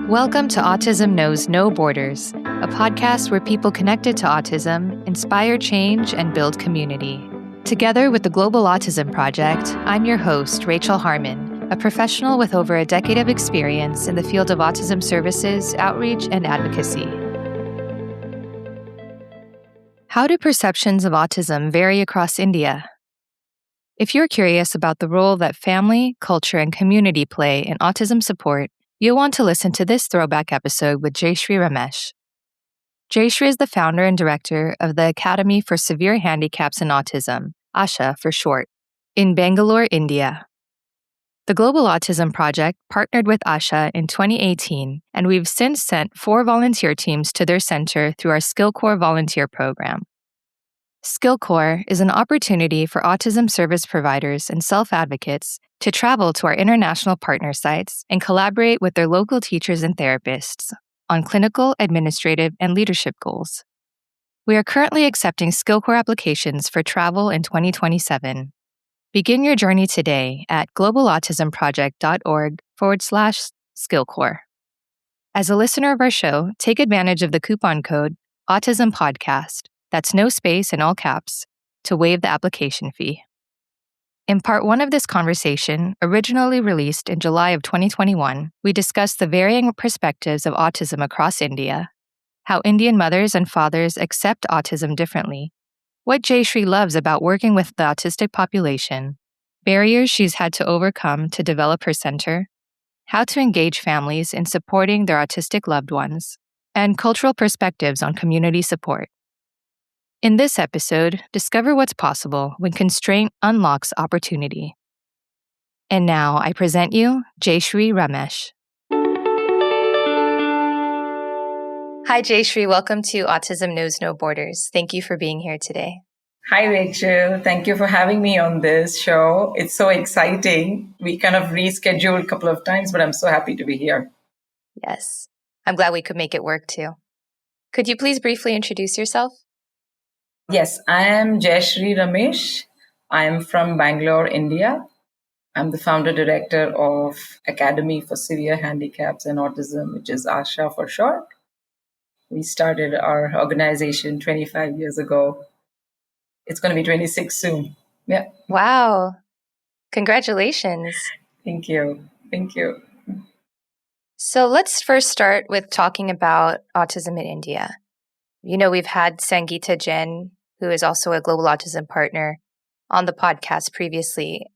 Welcome to Autism Knows No Borders, a podcast where people connected to autism inspire change and build community. Together with the Global Autism Project, I'm your host, Rachel Harmon, a professional with over a decade of experience in the field of autism services, outreach, and advocacy. How do perceptions of autism vary across India? If you're curious about the role that family, culture, and community play in autism support, you'll want to listen to this throwback episode with Jayashree Ramesh. Jayashree is the founder and director of the Academy for Severe Handicaps and Autism, ASHA for short, in Bangalore, India. The Global Autism Project partnered with ASHA in 2018, and we've since sent 4 volunteer teams to their center through our SkillCorps volunteer program. SkillCorps is an opportunity for autism service providers and self-advocates to travel to our international partner sites and collaborate with their local teachers and therapists on clinical, administrative, and leadership goals. We are currently accepting SkillCorps applications for travel in 2027. Begin your journey today at globalautismproject.org/SkillCorps. As a listener of our show, take advantage of the coupon code AutismPodcast, that's no space in all caps, to waive the application fee. In part 1 of this conversation, originally released in July of 2021, we discussed the varying perspectives of autism across India, how Indian mothers and fathers accept autism differently, what Jayashree loves about working with the autistic population, barriers she's had to overcome to develop her center, how to engage families in supporting their autistic loved ones, and cultural perspectives on community support. In this episode, discover what's possible when constraint unlocks opportunity. And now I present you Jayashree Ramesh. Hi, Jayashree. Welcome to Autism Knows No Borders. Thank you for being here today. Hi, Rachel. Thank you for having me on this show. It's so exciting. We kind of rescheduled a couple of times, but I'm so happy to be here. Yes. I'm glad we could make it work too. Could you please briefly introduce yourself? Yes, I am Jayashree Ramesh. I am from Bangalore, India. I'm the founder director of Academy for Severe Handicaps and Autism, which is ASHA for short. We started our organization 25 years ago. It's going to be 26 soon. Yeah. Wow. Congratulations. Thank you. Thank you. So let's first start with talking about autism in India. You know, we've had Sangeeta Jain, who is also a Global Autism partner, on the podcast previously,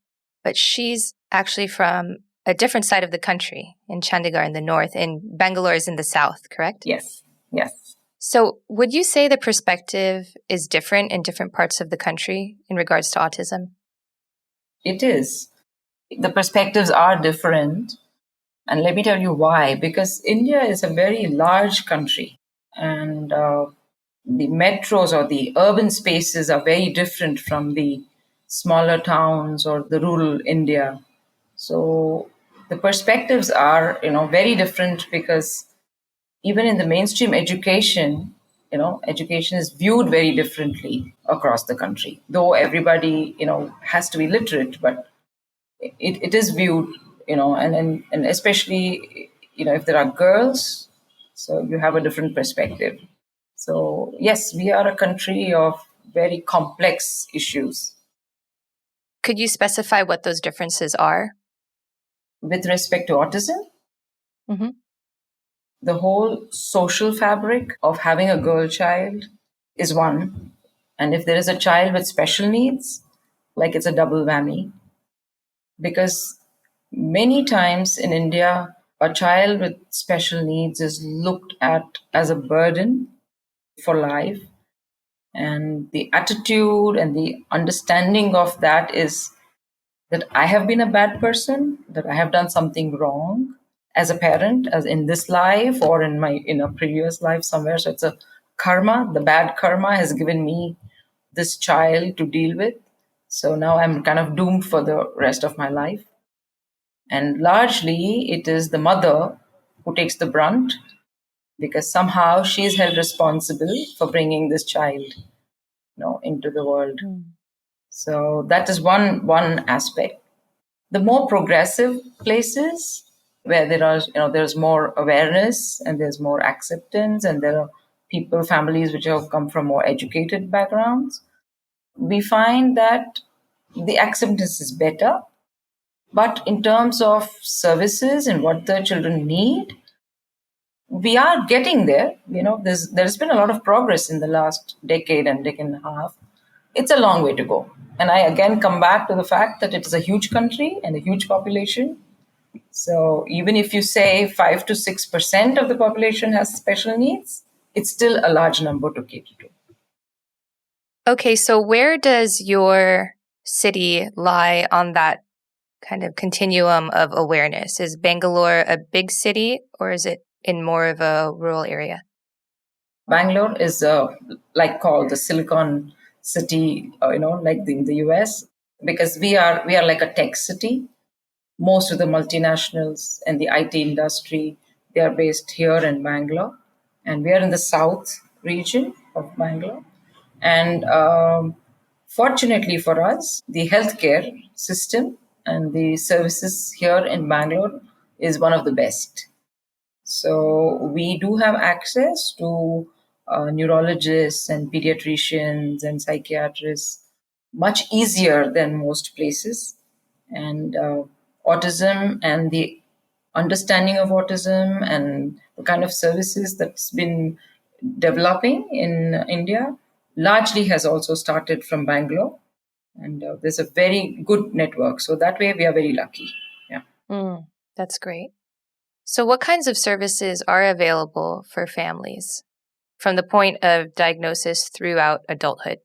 but she's actually from a different side of the country, in Chandigarh in the north, and Bangalore is in the south, correct? Yes. Yes. So would you say the perspective is different in different parts of the country in regards to autism? It is. The perspectives are different. And let me tell you why. Because India is a very large country, and the metros or the urban spaces are very different from the smaller towns or the rural India. So the perspectives are, very different, because even in the mainstream education, education is viewed very differently across the country. Though everybody, has to be literate, but it is viewed, and especially, if there are girls, so you have a different perspective. So, yes, we are a country of very complex issues. Could you specify what those differences are? With respect to autism, Mm-hmm. the whole social fabric of having a girl child is one. And if there is a child with special needs, like, it's a double whammy. Because many times in India, a child with special needs is looked at as a burden for life. And the attitude and the understanding of that is that I have been a bad person, that I have done something wrong as a parent, as in this life or in a previous life somewhere. So it's a karma. The bad karma has given me this child to deal with. So now I'm kind of doomed for the rest of my life. And largely it is the mother who takes the brunt, because somehow she is held responsible for bringing this child, into the world. So that is one aspect. The more progressive places, where there's more awareness and there's more acceptance, and there are families which have come from more educated backgrounds, we find that the acceptance is better. But in terms of services and what the children need, we are getting there. There's been a lot of progress in the last decade and decade and a half. It's a long way to go. And I again come back to the fact that it is a huge country and a huge population. So even if you say 5 to 6% of the population has special needs, it's still a large number to cater to. Okay, so where does your city lie on that kind of continuum of awareness? Is Bangalore a big city, or is it in more of a rural area? Bangalore is like called the Silicon City, like in the US, because we are like a tech city. Most of the multinationals and the IT industry, they are based here in Bangalore, and we are in the south region of Bangalore. And fortunately for us, the healthcare system and the services here in Bangalore is one of the best. So we do have access to neurologists and pediatricians and psychiatrists much easier than most places. And autism and the understanding of autism and the kind of services that's been developing in India largely has also started from Bangalore. And there's a very good network. So that way we are very lucky. Yeah. That's great. So what kinds of services are available for families from the point of diagnosis throughout adulthood?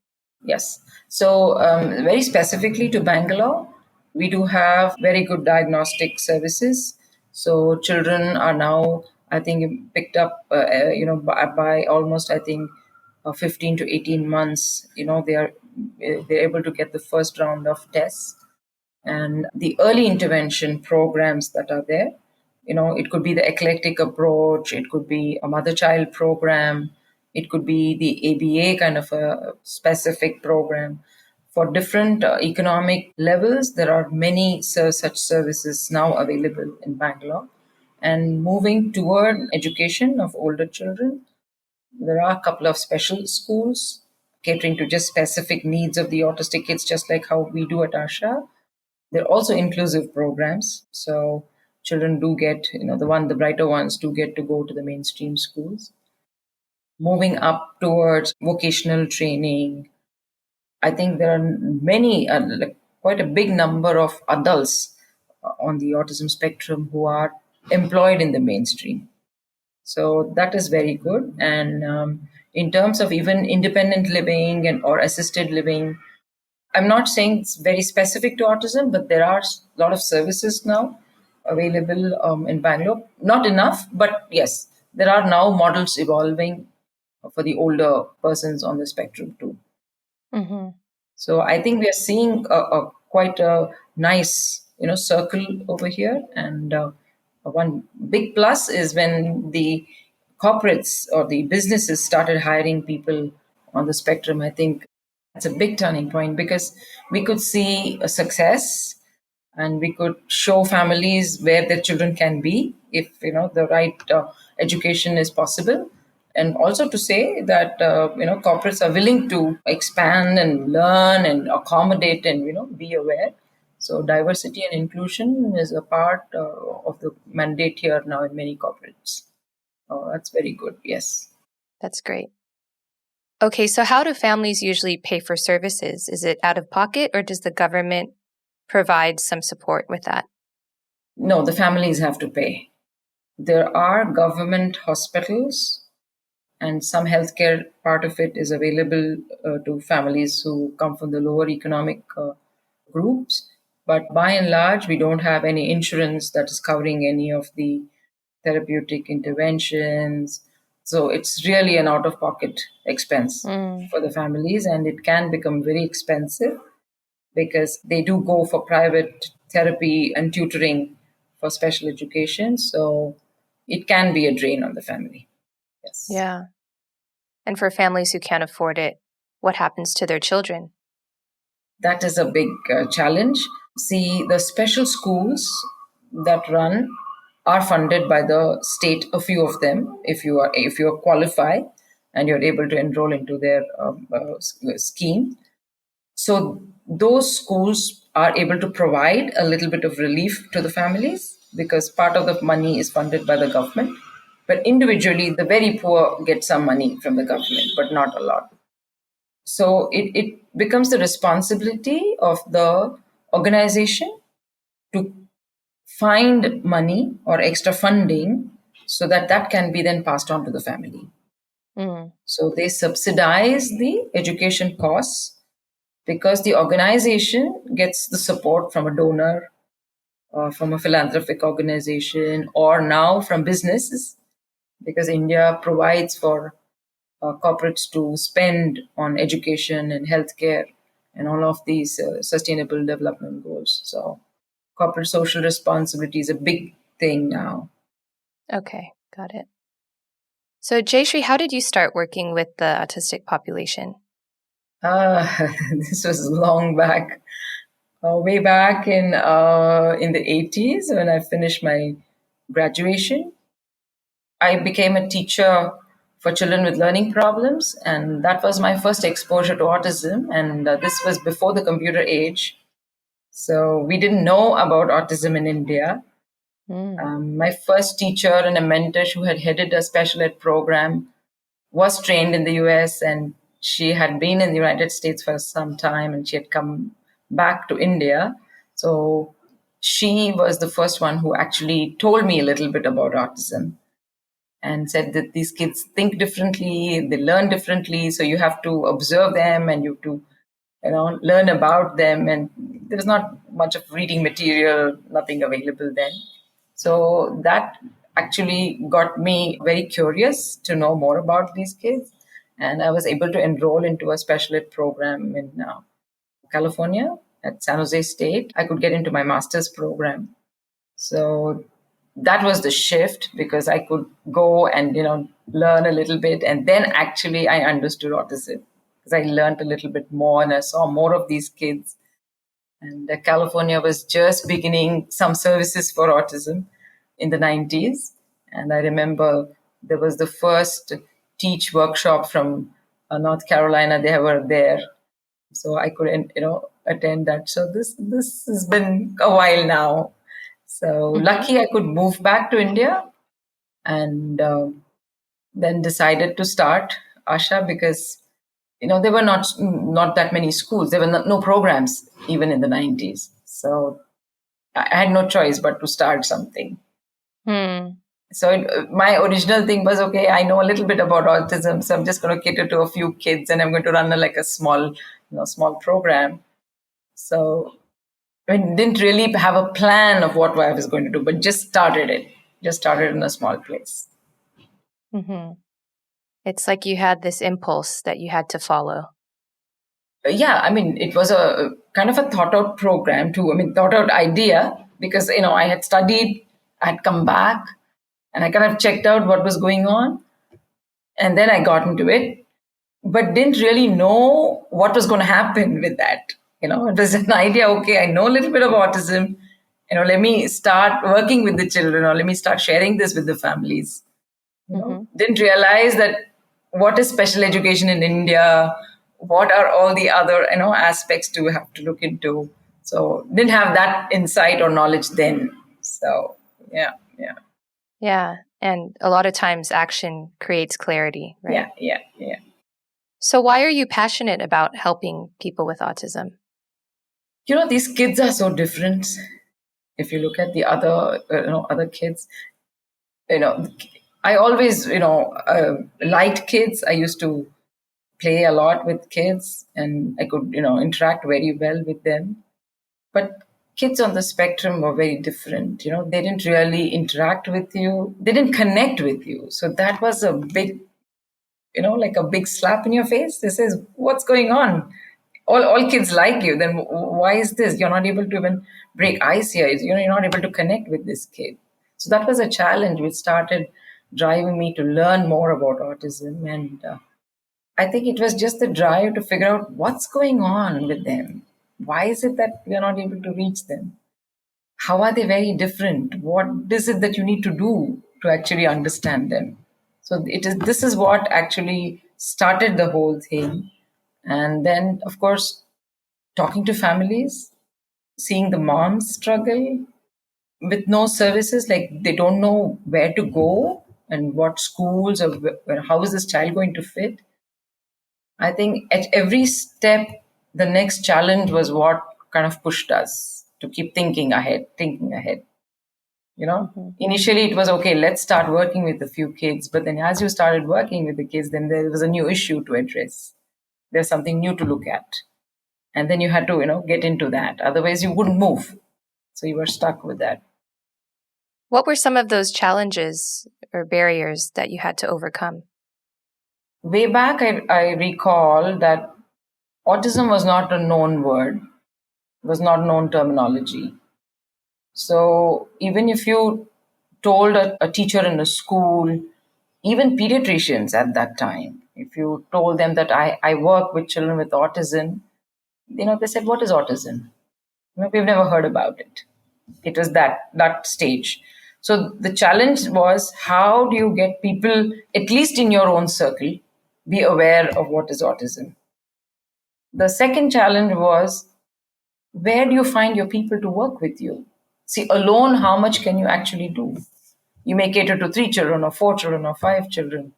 Yes. So, very specifically to Bangalore, we do have very good diagnostic services. So, children are now, I think, picked up, by almost, I think, 15 to 18 months. They're able to get the first round of tests, and the early intervention programs that are there. It could be the eclectic approach, it could be a mother child program, it could be the ABA kind of a specific program. For different economic levels, there are many such services now available in Bangalore. And moving toward education of older children, there are a couple of special schools catering to just specific needs of the autistic kids, just like how we do at ASHA. They're also inclusive programs. So children do get, the brighter ones do get to go to the mainstream schools. Moving up towards vocational training, I think there are many, quite a big number of adults on the autism spectrum who are employed in the mainstream. So that is very good. And in terms of even independent living and or assisted living, I'm not saying it's very specific to autism, but there are a lot of services now available in Bangalore. Not enough, but yes, there are now models evolving for the older persons on the spectrum too. Mm-hmm. So I think we are seeing a quite a nice, circle over here. And one big plus is when the corporates or the businesses started hiring people on the spectrum. I think it's a big turning point because we could see a success and we could show families where their children can be if the right education is possible, and also to say that corporates are willing to expand and learn and accommodate and be aware. So diversity and inclusion is a part of the mandate here now in many corporates. That's very good. Yes. That's great. Okay, so how do families usually pay for services? Is it out of pocket, or does the government provide some support with that? No, the families have to pay. There are government hospitals, and some healthcare part of it is available to families who come from the lower economic groups. But by and large, we don't have any insurance that is covering any of the therapeutic interventions. So it's really an out of pocket expense for the families, and it can become very expensive because they do go for private therapy and tutoring for special education. So it can be a drain on the family. Yes. Yeah. And for families who can't afford it, what happens to their children? That is a big challenge. See, the special schools that run are funded by the state, a few of them, if you qualify and you're able to enroll into their scheme. So those schools are able to provide a little bit of relief to the families because part of the money is funded by the government. But individually, the very poor get some money from the government, but not a lot. So it becomes the responsibility of the organization to find money or extra funding so that that can be then passed on to the family. Mm. So they subsidize the education costs because the organization gets the support from a donor or from a philanthropic organization or now from businesses because India provides for corporates to spend on education and healthcare and all of these sustainable development goals. So corporate social responsibility is a big thing now. Okay, got it. So, Jayashree, how did you start working with the autistic population? This was long back, way back in the 80s when I finished my graduation. I became a teacher for children with learning problems, and that was my first exposure to autism. And this was before the computer age, so we didn't know about autism in India. Mm. My first teacher and a mentor who had headed a special ed program was trained in the US, and she had been in the United States for some time and she had come back to India. So she was the first one who actually told me a little bit about autism and said that these kids think differently, they learn differently, so you have to observe them and you have to learn about them. And there was not much of reading material, nothing available then. So that actually got me very curious to know more about these kids. And I was able to enroll into a special ed program in California at San Jose State. I could get into my master's program. So that was the shift because I could go and learn a little bit, and then actually I understood autism because I learned a little bit more and I saw more of these kids. And California was just beginning some services for autism in the 90s. And I remember there was the first teach workshop from North Carolina. They were there, so I could attend that. So this has been a while now. So lucky I could move back to India, and then decided to start ASHA because there were not that many schools. There were no programs even in the 90s. So I had no choice but to start something. Mm. So my original thing was, okay, I know a little bit about autism, so I'm just going to cater to a few kids, and I'm going to run like a small program. So I didn't really have a plan of what I was going to do, but just started it. Just started in a small place. Mm-hmm. It's like you had this impulse that you had to follow. Yeah, I mean, it was a kind of a thought out program too. I mean, thought out idea because, I had studied, I had come back, and I kind of checked out what was going on. And then I got into it, but didn't really know what was going to happen with that. It was an idea, okay, I know a little bit of autism, let me start working with the children or let me start sharing this with the families. Didn't realize that what is special education in India, what are all the other aspects to have to look into. So didn't have that insight or knowledge then. So yeah. Yeah. And a lot of times action creates clarity, right? Yeah. So why are you passionate about helping people with autism? These kids are so different. If you look at the other other kids, I always liked kids. I used to play a lot with kids and I could interact very well with them. But kids on the spectrum were very different. They didn't really interact with you, they didn't connect with you. So that was a big, like a big slap in your face. This is what's going on. All kids like you, then why is this? You're not able to even break ice here. You're not able to connect with this kid. So that was a challenge which started driving me to learn more about autism. And I think it was just the drive to figure out what's going on with them. Why is it that we are not able to reach them? how are they very different? What is it that you need to do to actually understand them? So this is what actually started the whole thing. And then, of course, talking to families, seeing the moms struggle with no services, like they don't know where to go and what schools or how is this child going to fit. I think at every step, the next challenge was what kind of pushed us to keep thinking ahead. Initially it was okay, let's start working with a few kids. But then as you started working with the kids, then there was a new issue to address. There's something new to look at. And then you had to, get into that. Otherwise you wouldn't move. So you were stuck with that. What were some of those challenges or barriers that you had to overcome? Way back, I recall that autism was not a known word, was not known terminology. So even if you told a teacher in a school, even pediatricians at that time, if you told them that I work with children with autism, they said, what is autism? We've never heard about it. It was that stage. So the challenge was, how do you get people, at least in your own circle, be aware of what is autism? The second challenge was, where do you find your people to work with you? See, alone, how much can you actually do? You may cater to 3 children or 4 children or 5 children.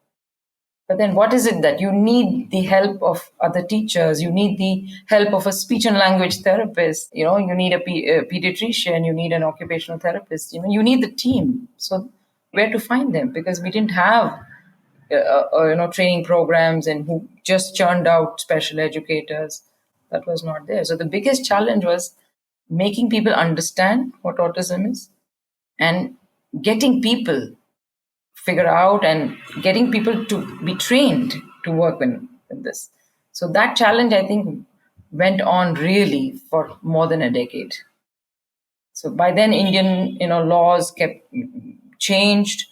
But then what is it that you need? The help of other teachers, you need the help of a speech and language therapist, you need a pediatrician, you need an occupational therapist, you need the team. So where to find them? Because we didn't have training programs and who just churned out special educators. That was not there. So the biggest challenge was making people understand what autism is and getting people figure out and getting people to be trained to work with this. So that challenge, I think, went on really for more than a decade. So by then, Indian laws kept changed,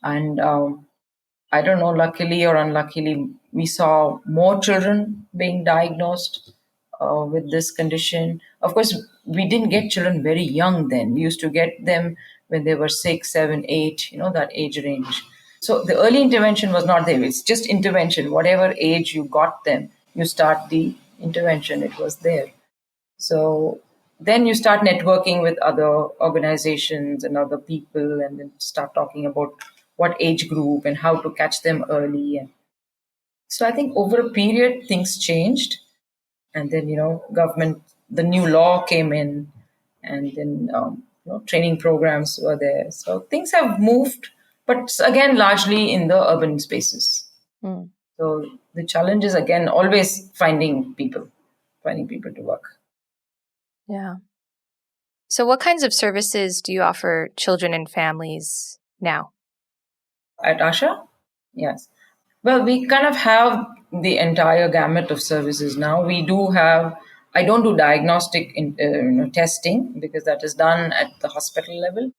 and I don't know, luckily or unluckily, we saw more children being diagnosed with this condition. Of course, we didn't get children very young then. We used to get them when they were 6, 7, 8, that age range. So the early intervention was not there. It's just intervention. Whatever age you got them, you start the intervention. It was there. So then you start networking with other organizations and other people, and then start talking about what age group and how to catch them early. And so I think over a period, things changed. And then, government, the new law came in, and then, training programs were there. So things have moved, but again, largely in the urban spaces. Mm. So the challenge is, again, always finding people to work. Yeah. So what kinds of services do you offer children and families now? At ASHA? Yes. Well, we kind of have the entire gamut of services now. We do have, I don't do diagnostic testing because that is done at the hospital level.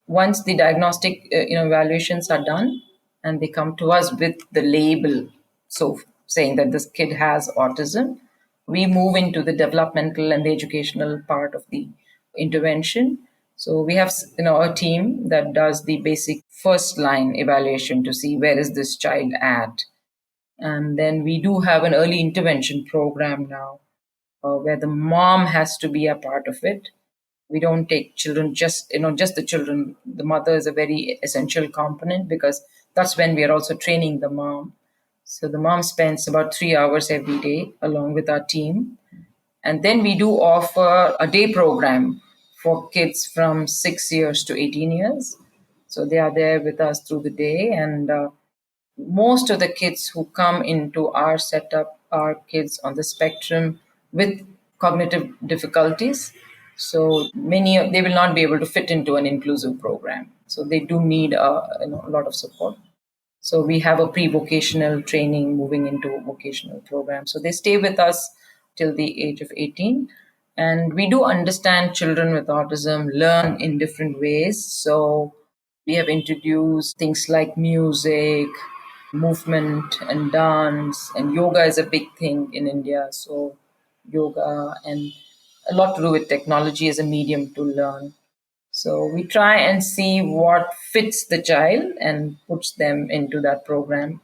Once the diagnostic evaluations are done and they come to us with the label, so saying that this kid has autism, we move into the developmental and the educational part of the intervention. So we have a team that does the basic first line evaluation to see where is this child at. And then we do have an early intervention program now where the mom has to be a part of it. We don't take children, just the children. The mother is a very essential component because that's when we are also training the mom. So the mom spends about 3 hours every day along with our team. And then we do offer a day program for kids from 6 years to 18 years. So they are there with us through the day. And most of the kids who come into our setup are kids on the spectrum with cognitive difficulties. So they will not be able to fit into an inclusive program. So they do need a lot of support. So we have a pre-vocational training moving into a vocational program. So they stay with us till the age of 18. And we do understand children with autism learn in different ways. So we have introduced things like music, movement, and dance. And yoga is a big thing in India. So yoga and a lot to do with technology as a medium to learn. So we try and see what fits the child and puts them into that program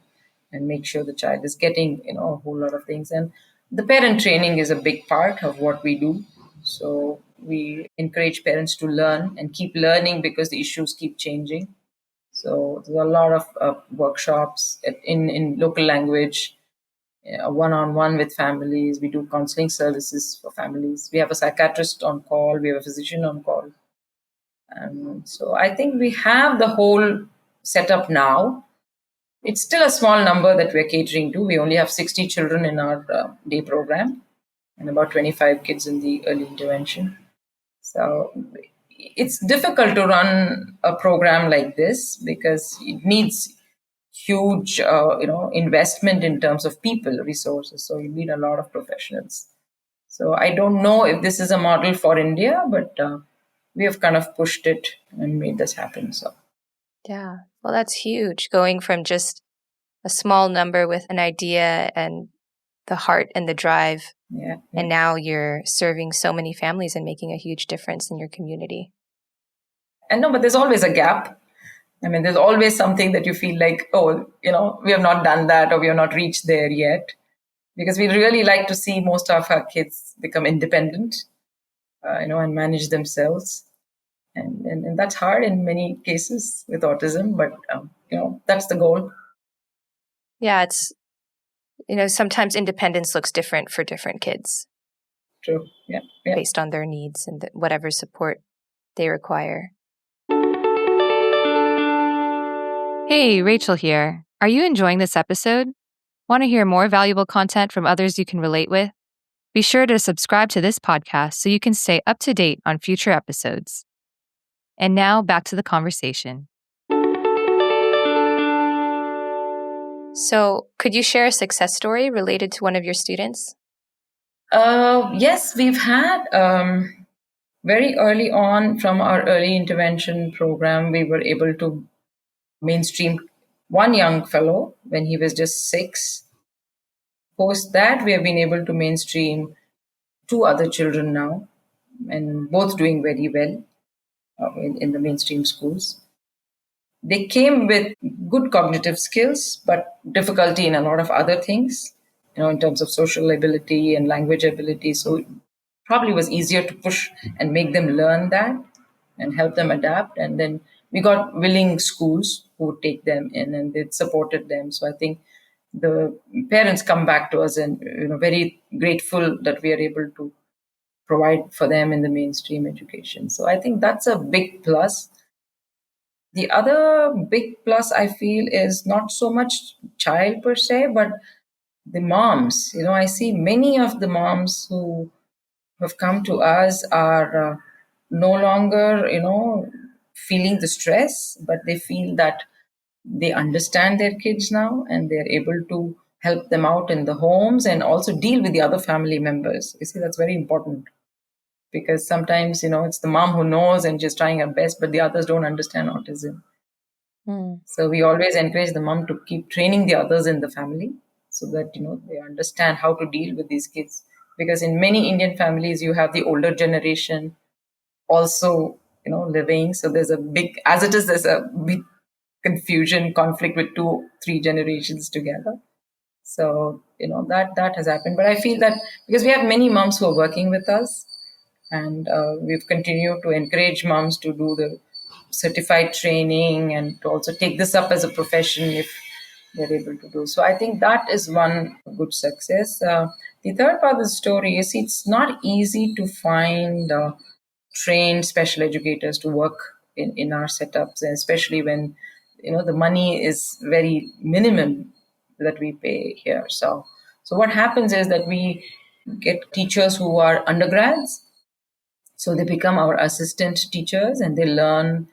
and make sure the child is getting, a whole lot of things. And the parent training is a big part of what we do. So we encourage parents to learn and keep learning because the issues keep changing. So there's a lot of workshops in local language, one-on-one with families. We do counseling services for families. We have a psychiatrist on call. We have a physician on call. So I think we have the whole setup now. It's still a small number that we're catering to. We only have 60 children in our day program and about 25 kids in the early intervention. So it's difficult to run a program like this because it needs huge, investment in terms of people resources. So you need a lot of professionals. So I don't know if this is a model for India, but we have kind of pushed it and made this happen. So Yeah. Well, that's huge. Going from just a small number with an idea and the heart and the drive. yeah. And now you're serving so many families and making a huge difference in your community. And no, but there's always a gap. I mean, there's always something that you feel like, oh, we have not done that or we have not reached there yet. Because we really like to see most of our kids become independent, and manage themselves. And that's hard in many cases with autism, but, that's the goal. Yeah, it's, sometimes independence looks different for different kids. True. Yeah. Based on their needs and whatever support they require. Hey, Rachel here. Are you enjoying this episode? Want to hear more valuable content from others you can relate with? Be sure to subscribe to this podcast so you can stay up to date on future episodes. And now back to the conversation. So, could you share a success story related to one of your students? Yes, we've had very early on from our early intervention program, we were able to mainstream one young fellow when he was just 6. Post that, we have been able to mainstream 2 other children now, and both doing very well in the mainstream schools. They came with good cognitive skills, but difficulty in a lot of other things, in terms of social ability and language ability. So it probably was easier to push and make them learn that and help them adapt. And then we got willing schools who would take them in and they supported them. So I think the parents come back to us and very grateful that we are able to provide for them in the mainstream education. So I think that's a big plus. The other big plus I feel is not so much child per se, but the moms. I see many of the moms who have come to us are no longer, feeling the stress, but they feel that they understand their kids now and they're able to help them out in the homes and also deal with the other family members. You see, that's very important because sometimes, it's the mom who knows and just trying her best, but the others don't understand autism. So we always encourage the mom to keep training the others in the family so that they understand how to deal with these kids. Because in many Indian families, you have the older generation also living. So there's a big, as it is, there's a big confusion, conflict with 2-3 generations together. So that has happened. But I feel that because we have many moms who are working with us, and we've continued to encourage moms to do the certified training and to also take this up as a profession if they're able to do. So I think that is one good success. The third part of the story is it's not easy to find trained special educators to work in our setups, and especially when the money is very minimum that we pay here. So what happens is that we get teachers who are undergrads, so they become our assistant teachers and they learn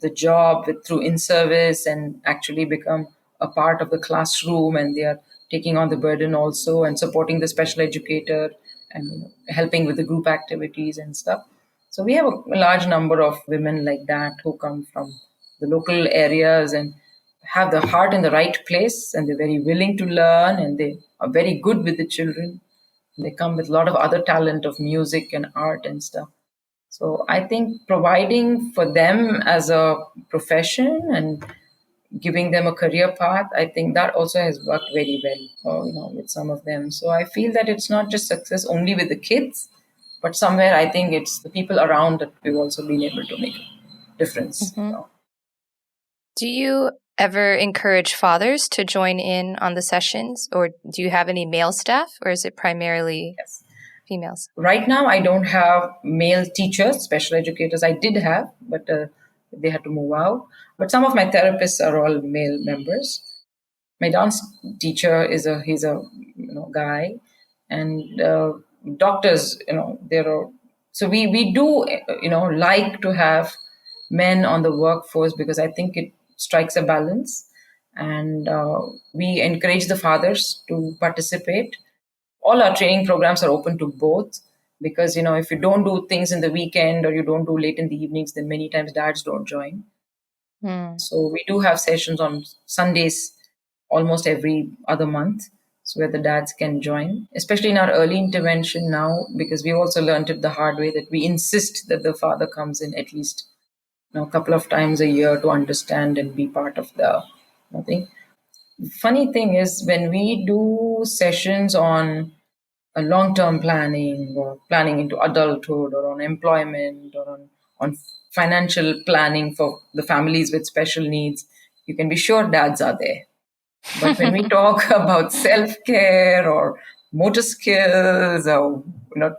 the job through in-service and actually become a part of the classroom, and they are taking on the burden also and supporting the special educator and helping with the group activities and stuff. So we have a large number of women like that who come from the local areas and have the heart in the right place, and they're very willing to learn and they are very good with the children. They come with a lot of other talent of music and art and stuff. So I think providing for them as a profession and giving them a career path, I think that also has worked very well, with some of them. So I feel that it's not just success only with the kids, but somewhere I think it's the people around that we've also been able to make a difference. Mm-hmm. Do you ever encourage fathers to join in on the sessions, or do you have any male staff, or is it primarily females? Right now, I don't have male teachers, special educators. I did have, but they had to move out. But some of my therapists are all male members. My dance teacher he's a guy, and doctors, there are. So we do like to have men on the workforce because I think it strikes a balance, and we encourage the fathers to participate. All our training programs are open to both, because if you don't do things in the weekend or you don't do late in the evenings, then many times dads don't join. So we do have sessions on Sundays almost every other month, so where the dads can join, especially in our early intervention now, because we also learned it the hard way that we insist that the father comes in at least a couple of times a year to understand and be part of the thing. Funny thing is, when we do sessions on a long-term planning or planning into adulthood or on employment or on financial planning for the families with special needs, you can be sure dads are there. But when we talk about self-care or motor skills or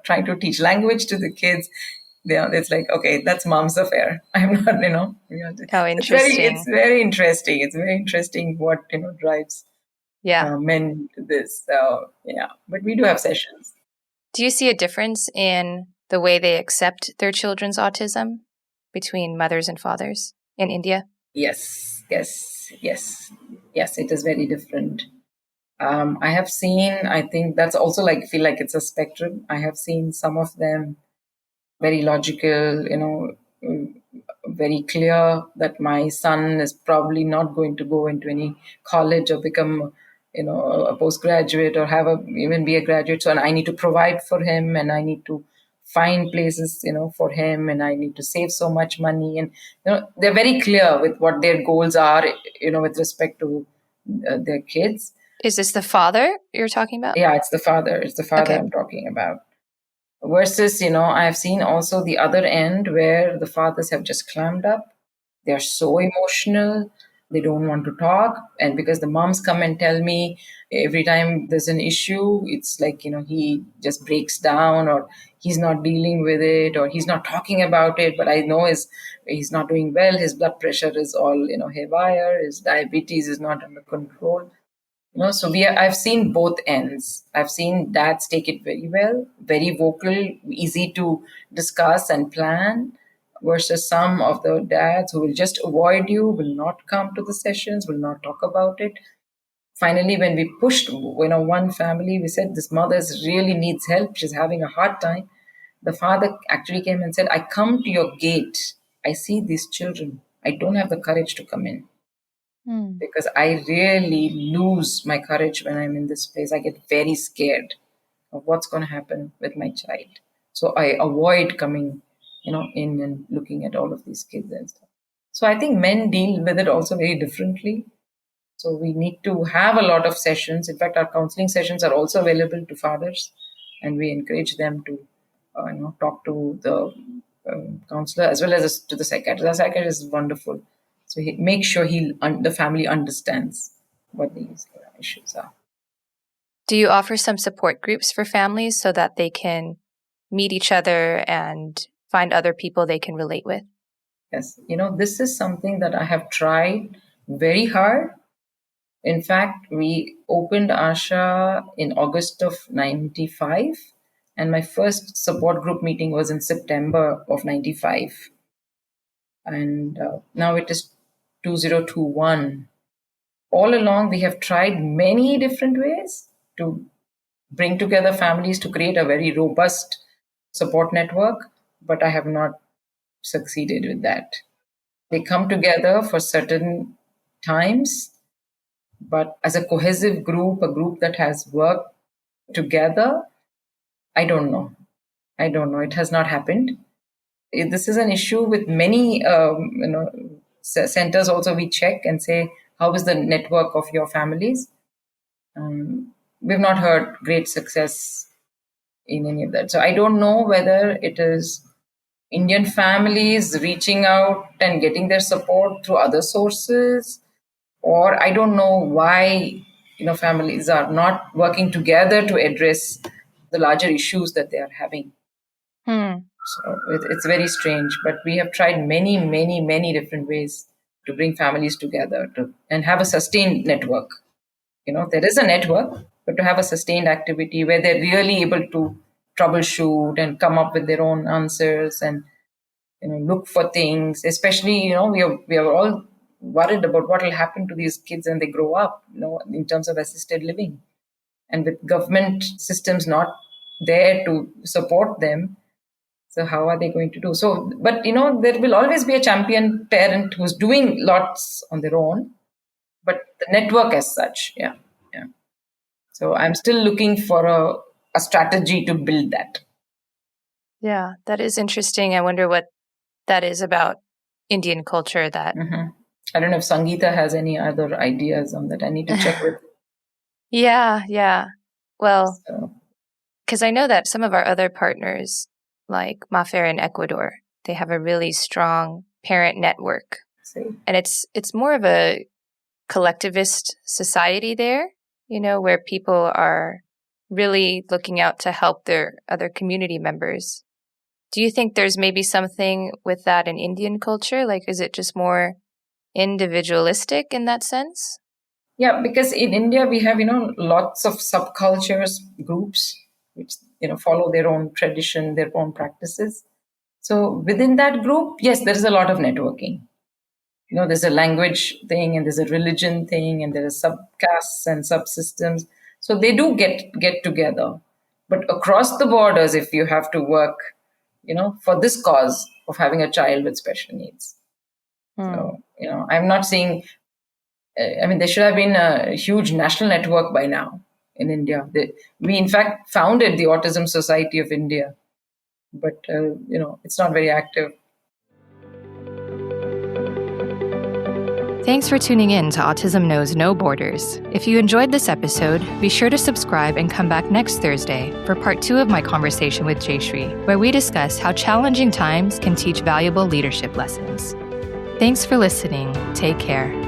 trying to teach language to the kids, it's like, okay, that's mom's affair. I'm not, Oh, interesting. It's very interesting. It's very interesting what drives men to this. So yeah, but we do have sessions. Do you see a difference in the way they accept their children's autism between mothers and fathers in India? Yes. It is very different. I have seen, I think that's also feel like it's a spectrum. I have seen some of them very logical, very clear that my son is probably not going to go into any college or become, a postgraduate or even be a graduate. So, and I need to provide for him, and I need to find places, for him, and I need to save so much money. And, they're very clear with what their goals are, with respect to their kids. Is this the father you're talking about? Yeah, it's the father. It's the father I'm talking about. Versus, I've seen also the other end where the fathers have just clammed up. They're so emotional. They don't want to talk. And because the moms come and tell me every time there's an issue, it's like, he just breaks down, or he's not dealing with it, or he's not talking about it. But I know he's not doing well. His blood pressure is all, haywire. His diabetes is not under control. So I've seen both ends. I've seen dads take it very well, very vocal, easy to discuss and plan, versus some of the dads who will just avoid you, will not come to the sessions, will not talk about it. Finally, when we pushed, one family, we said, this mother really needs help. She's having a hard time. The father actually came and said, I come to your gate. I see these children. I don't have the courage to come in. Because I really lose my courage when I'm in this place. I get very scared of what's going to happen with my child. So I avoid coming, in and looking at all of these kids and stuff. So I think men deal with it also very differently. So we need to have a lot of sessions. In fact, our counseling sessions are also available to fathers, and we encourage them to, talk to the counselor as well as to the psychiatrist. The psychiatrist is wonderful. So he makes sure the family understands what these issues are. Do you offer some support groups for families so that they can meet each other and find other people they can relate with? Yes. This is something that I have tried very hard. In fact, we opened ASHA in August of 95, and my first support group meeting was in September of 95. And now it is 2021. All along, we have tried many different ways to bring together families to create a very robust support network, but I have not succeeded with that. They come together for certain times, but as a cohesive group, a group that has worked together, I don't know. It has not happened. this is an issue with many, centers also. We check and say, how is the network of your families? We've not heard great success in any of that. So I don't know whether it is Indian families reaching out and getting their support through other sources, or I don't know why families are not working together to address the larger issues that they are having. So it's very strange, but we have tried many, many, many different ways to bring families together and have a sustained network. There is a network, but to have a sustained activity where they're really able to troubleshoot and come up with their own answers and look for things. Especially, we are all worried about what will happen to these kids when they grow up, in terms of assisted living, and with government systems not there to support them. So how are they going to do? So, but there will always be a champion parent who's doing lots on their own, but the network as such, yeah. So I'm still looking for a strategy to build that. Yeah, that is interesting. I wonder what that is about Indian culture that... I don't know if Sangeeta has any other ideas on that. I need to check with. Yeah. Well, because I know that some of our other partners, like Mafer in Ecuador, they have a really strong parent network. And it's more of a collectivist society there, where people are really looking out to help their other community members. Do you think there's maybe something with that in Indian culture? Like, is it just more individualistic in that sense? Yeah, because in India, we have, lots of subcultures, groups, which, follow their own tradition, their own practices. So within that group, yes, there is a lot of networking. There's a language thing, and there's a religion thing, and there are subcastes and subsystems. So they do get together. But across the borders, if you have to work, for this cause of having a child with special needs. So, I'm not seeing, there should have been a huge national network by now in India. We, in fact, founded the Autism Society of India, but, it's not very active. Thanks for tuning in to Autism Knows No Borders. If you enjoyed this episode, be sure to subscribe and come back next Thursday for part 2 of my conversation with Jayashree, where we discuss how challenging times can teach valuable leadership lessons. Thanks for listening. Take care.